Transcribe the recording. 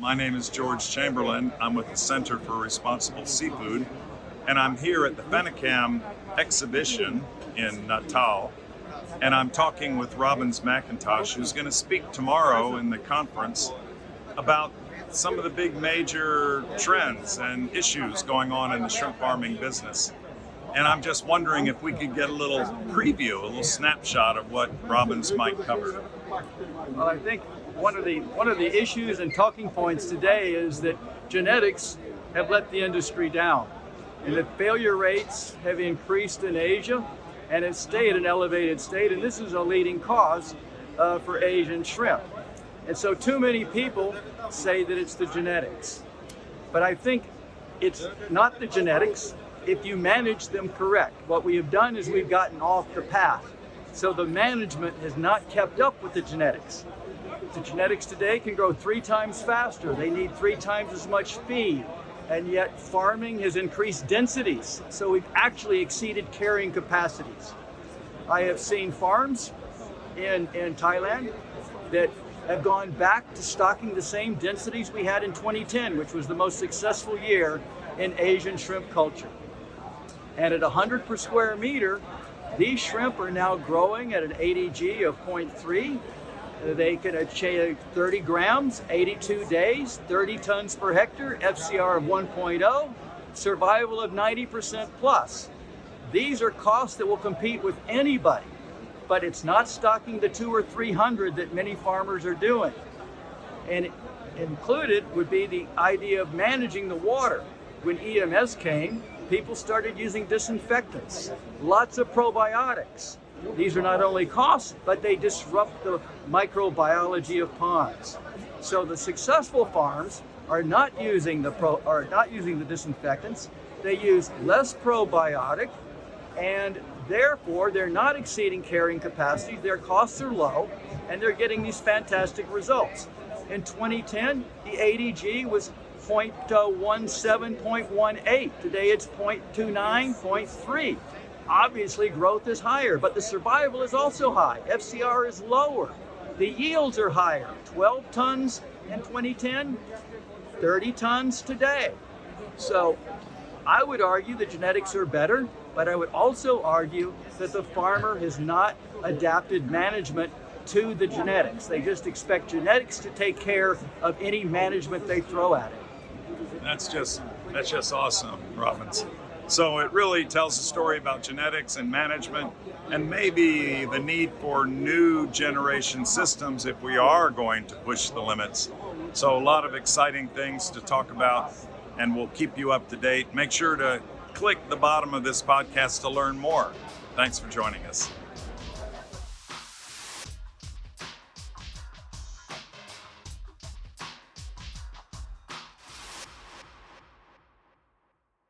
My name is George Chamberlain. I'm with the Center for Responsible Seafood, and I'm here at the Fennicam exhibition in Natal, and I'm talking with Robins McIntosh, who's going to speak tomorrow in the conference about some of the big major trends and issues going on in the shrimp farming business. And I'm just wondering if we could get a little preview, a little snapshot of what Robins might cover. Well, I think one of the issues and talking points today is that genetics have let the industry down, and that failure rates have increased in Asia and have stayed at an elevated state, and this is a leading cause for Asian shrimp. And so too many people say that it's the genetics. But I think it's not the genetics if you manage them correct. What we have done is we've gotten off the path. So the management has not kept up with the genetics. The genetics today can grow 3 times faster. They need 3 times as much feed. And yet farming has increased densities. So we've actually exceeded carrying capacities. I have seen farms in Thailand that have gone back to stocking the same densities we had in 2010, which was the most successful year in Asian shrimp culture. And at 100 per square meter, these shrimp are now growing at an ADG of 0.3. They can achieve 30 grams, 82 days, 30 tons per hectare, FCR of 1.0, survival of 90% plus. These are costs that will compete with anybody, but it's not stocking the 200 or 300 that many farmers are doing. And included would be the idea of managing the water. When EMS came, people started using disinfectants, lots of probiotics. These are not only costs, but they disrupt the microbiology of ponds. So the successful farms are not using the disinfectants. They use less probiotic, and therefore they're not exceeding carrying capacities. Their costs are low, and they're getting these fantastic results. In 2010, the ADG was 0.17, 0.18. Today it's 0.29, 0.3. Obviously growth is higher, but the survival is also high. FCR is lower. The yields are higher. 12 tons in 2010, 30 tons today. So I would argue the genetics are better, but I would also argue that the farmer has not adapted management to the genetics. They just expect genetics to take care of any management they throw at it. That's just awesome, Robins. So it really tells a story about genetics and management, and maybe the need for new generation systems if we are going to push the limits. So a lot of exciting things to talk about, and we'll keep you up to date. Make sure to click the bottom of this podcast to learn more. Thanks for joining us.